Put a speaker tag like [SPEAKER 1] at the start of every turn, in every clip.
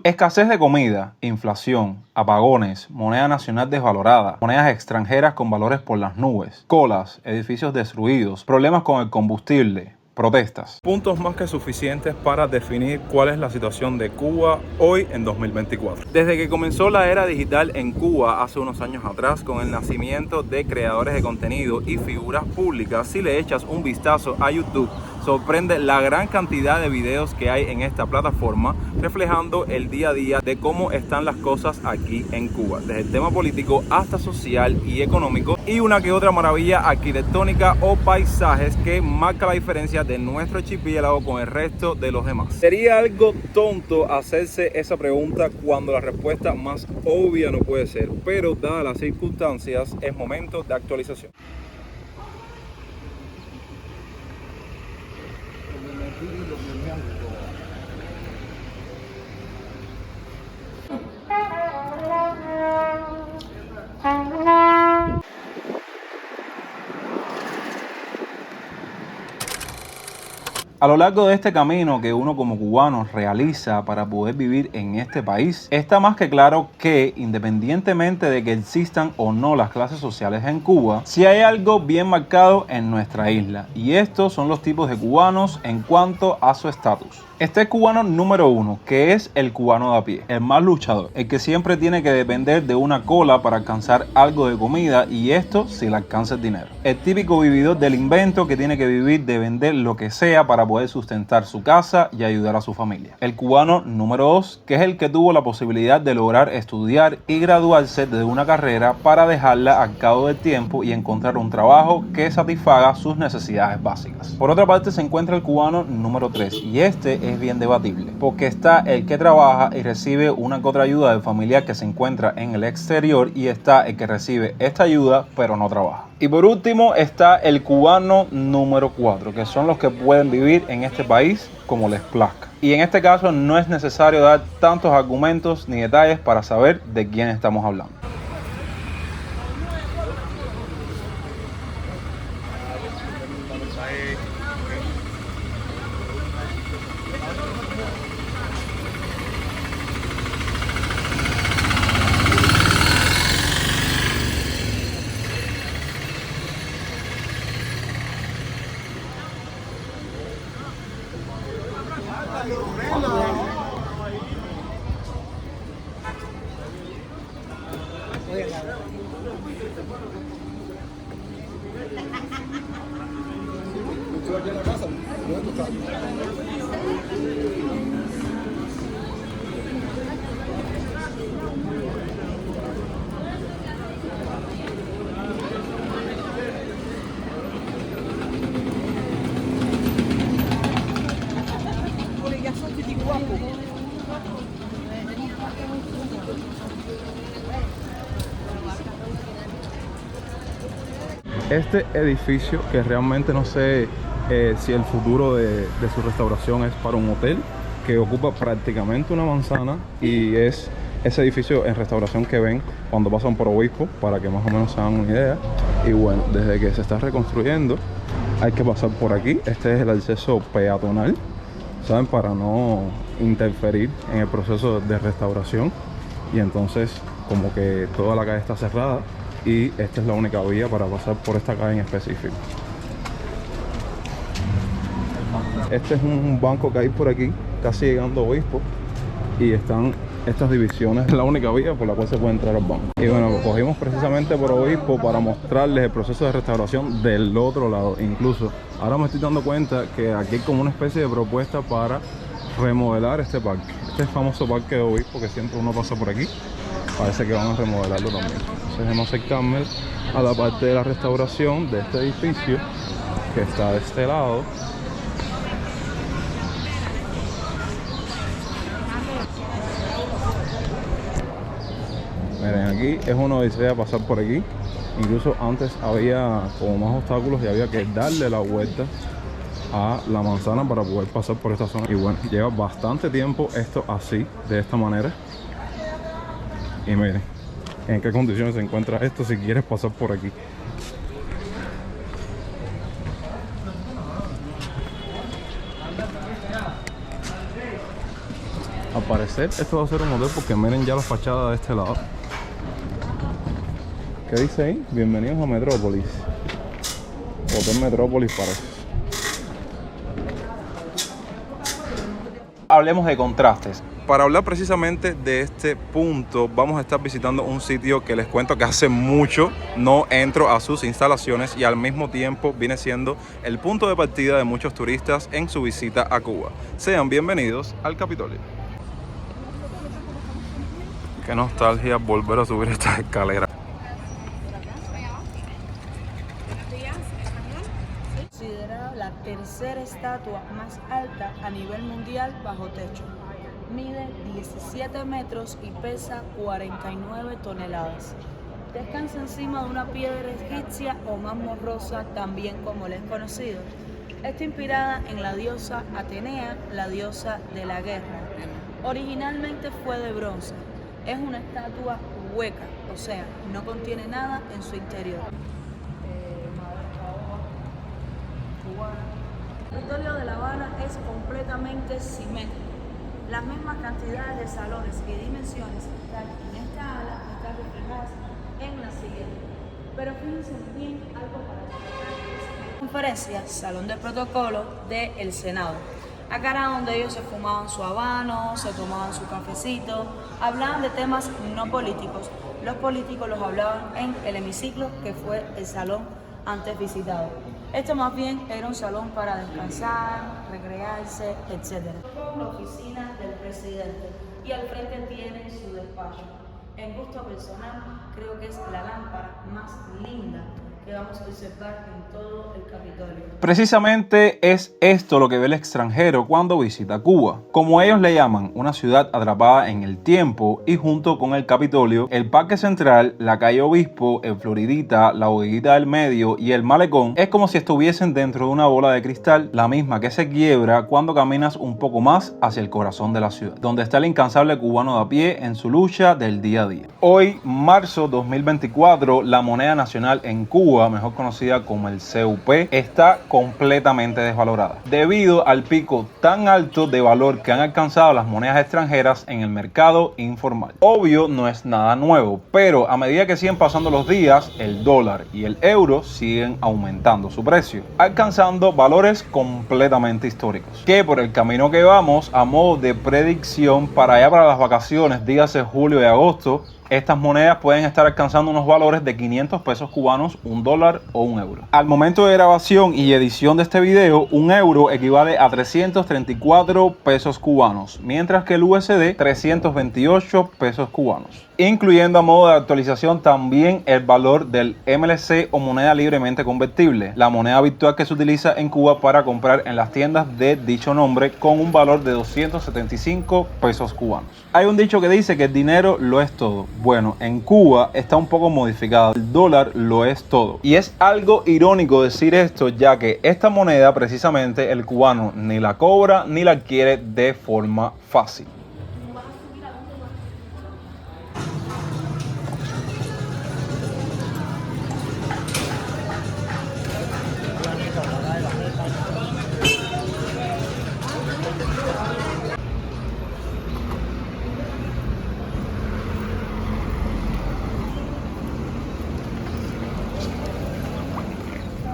[SPEAKER 1] Escasez de comida, inflación, apagones, moneda nacional desvalorada, monedas extranjeras con valores por las nubes, colas, edificios destruidos, problemas con el combustible, protestas. Puntos más que suficientes para definir cuál es la situación de Cuba hoy en 2024. Desde que comenzó la era digital en Cuba hace unos años atrás, con el nacimiento de creadores de contenido y figuras públicas, si le echas un vistazo a YouTube, sorprende la gran cantidad de videos que hay en esta plataforma reflejando el día a día de cómo están las cosas aquí en Cuba, desde el tema político hasta social y económico, y una que otra maravilla arquitectónica o paisajes que marca la diferencia de nuestro archipiélago con el resto de los demás. Sería algo tonto hacerse esa pregunta cuando la respuesta más obvia no puede ser, pero dadas las circunstancias es momento de actualización. A lo largo de este camino que uno como cubano realiza para poder vivir en este país, está más que claro que, independientemente de que existan o no las clases sociales en Cuba, sí hay algo bien marcado en nuestra isla, y estos son los tipos de cubanos en cuanto a su estatus. Este es cubano número uno, que es el cubano de a pie, el más luchador, el que siempre tiene que depender de una cola para alcanzar algo de comida, y esto si le alcanza el dinero. El típico vividor del invento que tiene que vivir de vender lo que sea para poder sustentar su casa y ayudar a su familia. El cubano número dos, que es el que tuvo la posibilidad de lograr estudiar y graduarse de una carrera para dejarla al cabo del tiempo y encontrar un trabajo que satisfaga sus necesidades básicas. Por otra parte se encuentra el cubano número 3, y este es bien debatible, porque está el que trabaja y recibe una que otra ayuda del familiar que se encuentra en el exterior, y está el que recibe esta ayuda pero no trabaja. Y por último está el cubano número 4, que son los que pueden vivir en este país como les plazca. Y en este caso no es necesario dar tantos argumentos ni detalles para saber de quién estamos hablando. Este edificio, que realmente no sé si el futuro de su restauración es para un hotel, que ocupa prácticamente una manzana, y es ese edificio en restauración que ven cuando pasan por Obispo, para que más o menos se hagan una idea. Y bueno, desde que se está reconstruyendo hay que pasar por aquí. Este es el acceso peatonal, ¿saben? Para no interferir en el proceso de restauración. Y entonces como que toda la calle está cerrada, y esta es la única vía para pasar por esta calle en específico. Este es un banco que hay por aquí, casi llegando a Obispo, y están estas divisiones. Es la única vía por la cual se puede entrar al banco. Y bueno, cogimos precisamente por Obispo para mostrarles el proceso de restauración del otro lado. Incluso ahora me estoy dando cuenta que aquí hay como una especie de propuesta para remodelar este parque. Este famoso parque de Obispo que siempre uno pasa por aquí, parece que van a remodelarlo también. Entonces vamos a acercarme a la parte de la restauración de este edificio que está de este lado. Miren, aquí es una odisea pasar por aquí. Incluso antes había como más obstáculos y había que darle la vuelta a la manzana para poder pasar por esta zona. Y bueno, lleva bastante tiempo esto así, de esta manera. Y miren en qué condiciones se encuentra esto si quieres pasar por aquí.
[SPEAKER 2] parecer esto va a ser un hotel porque miren ya la fachada de este lado. ¿Qué dice ahí? Bienvenidos a Metrópolis. Hotel Metrópolis parece.
[SPEAKER 1] Hablemos de contrastes. Para hablar precisamente de este punto, vamos a estar visitando un sitio que les cuento que hace mucho no entro a sus instalaciones y al mismo tiempo viene siendo el punto de partida de muchos turistas en su visita a Cuba. Sean bienvenidos al Capitolio. Qué nostalgia volver a subir estas escaleras.
[SPEAKER 3] Considerada la tercera estatua más alta a nivel mundial bajo techo. Mide 17 metros y pesa 49 toneladas. Descansa encima de una piedra egipcia o mármol rosa, también como le es conocido. Está inspirada en la diosa Atenea, la diosa de la guerra. Originalmente fue de bronce. Es una estatua hueca, o sea, no contiene nada en su interior. El Capitolio de La Habana es completamente simétrico. Las mismas cantidades de salones y dimensiones que están en esta ala están reflejadas en la siguiente. Pero fíjense bien algo para destacar. Conferencia, salón de protocolo del Senado. Acá era donde ellos se fumaban su habano, se tomaban su cafecito, hablaban de temas no políticos. Los políticos los hablaban en el hemiciclo, que fue el salón antes visitado. Esto más bien era un salón para descansar, recrearse, etc. La oficina del presidente y al frente tiene su despacho. En gusto personal, creo que es la lámpara más linda que vamos a observar en todo el Capitolio.
[SPEAKER 1] Precisamente es esto lo que ve el extranjero cuando visita Cuba. Como ellos le llaman, una ciudad atrapada en el tiempo, y junto con el Capitolio, el Parque Central, la calle Obispo, el Floridita, la bodeguita del medio y el malecón, es como si estuviesen dentro de una bola de cristal, la misma que se quiebra cuando caminas un poco más hacia el corazón de la ciudad, donde está el incansable cubano de a pie en su lucha del día a día. Hoy, marzo 2024, la moneda nacional en Cuba, mejor conocida como el CUP, está completamente desvalorada debido al pico tan alto de valor que han alcanzado las monedas extranjeras en el mercado informal. Obvio, no es nada nuevo, pero a medida que siguen pasando los días, el dólar y el euro siguen aumentando su precio, alcanzando valores completamente históricos, que por el camino que vamos, a modo de predicción para allá para las vacaciones, dígase julio y agosto, estas monedas pueden estar alcanzando unos valores de 500 pesos cubanos, un dólar o un euro. Al momento de grabación y edición de este video, un euro equivale a 334 pesos cubanos, mientras que el USD 328 pesos cubanos. Incluyendo a modo de actualización también el valor del MLC o moneda libremente convertible, la moneda virtual que se utiliza en Cuba para comprar en las tiendas de dicho nombre, con un valor de 275 pesos cubanos. Hay un dicho que dice que el dinero lo es todo. Bueno, en Cuba está un poco modificado. El dólar lo es todo. Y es algo irónico decir esto, ya que esta moneda precisamente el cubano ni la cobra ni la adquiere de forma fácil.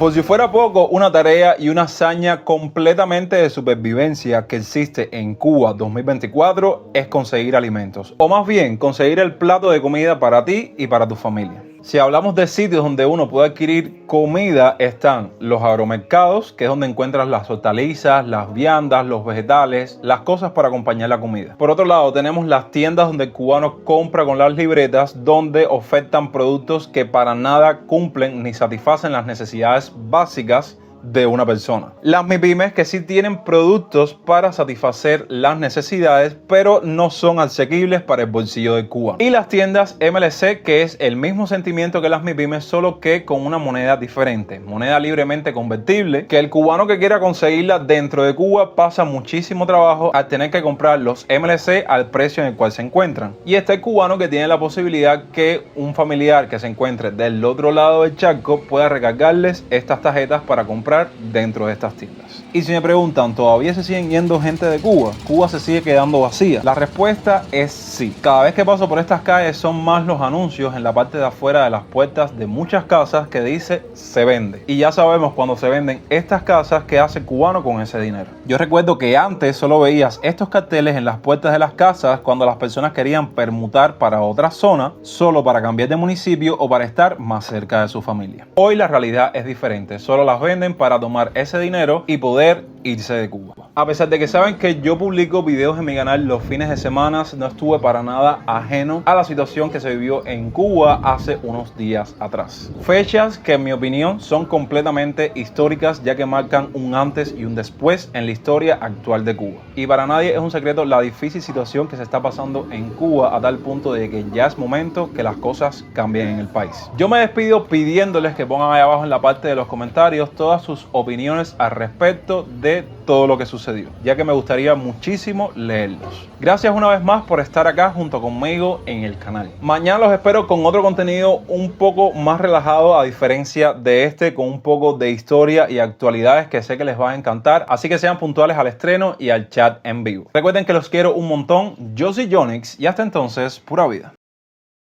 [SPEAKER 1] Por si fuera poco, una tarea y una hazaña completamente de supervivencia que existe en Cuba 2024 es conseguir alimentos, o más bien conseguir el plato de comida para ti y para tu familia. Si hablamos de sitios donde uno puede adquirir comida, están los agromercados, que es donde encuentras las hortalizas, las viandas, los vegetales, las cosas para acompañar la comida. Por otro lado, tenemos las tiendas donde el cubano compra con las libretas, donde ofertan productos que para nada cumplen ni satisfacen las necesidades básicas de una persona. Las MIPYMES que sí tienen productos para satisfacer las necesidades, pero no son asequibles para el bolsillo de Cuba. Y las tiendas MLC, que es el mismo sentimiento que las MIPYMES, solo que con una moneda diferente, moneda libremente convertible, que el cubano que quiera conseguirla dentro de Cuba pasa muchísimo trabajo al tener que comprar los MLC al precio en el cual se encuentran. Y está el cubano que tiene la posibilidad que un familiar que se encuentre del otro lado del charco pueda recargarles estas tarjetas para comprar comprar dentro de estas tiendas. Y si me preguntan, ¿todavía se siguen yendo gente de Cuba? ¿Cuba se sigue quedando vacía? La respuesta es sí. Cada vez que paso por estas calles son más los anuncios en la parte de afuera de las puertas de muchas casas que dice se vende. Y ya sabemos cuando se venden estas casas qué hace el cubano con ese dinero. Yo recuerdo que antes solo veías estos carteles en las puertas de las casas cuando las personas querían permutar para otra zona, solo para cambiar de municipio o para estar más cerca de su familia. Hoy la realidad es diferente, solo las venden para tomar ese dinero y poder irse de Cuba. A pesar de que saben que yo publico videos en mi canal los fines de semana, no estuve para nada ajeno a la situación que se vivió en Cuba hace unos días atrás. Fechas que en mi opinión son completamente históricas, ya que marcan un antes y un después en la historia actual de Cuba. Y para nadie es un secreto la difícil situación que se está pasando en Cuba, a tal punto de que ya es momento que las cosas cambien en el país. Yo me despido pidiéndoles que pongan ahí abajo en la parte de los comentarios todas sus opiniones al respecto de todo lo que sucedió, ya que me gustaría muchísimo leerlos. Gracias una vez más por estar acá junto conmigo en el canal. Mañana los espero con otro contenido un poco más relajado, a diferencia de este, con un poco de historia y actualidades que sé que les va a encantar, así que sean puntuales al estreno y al chat en vivo. Recuerden que los quiero un montón. Yo soy Yonix y hasta entonces, pura vida.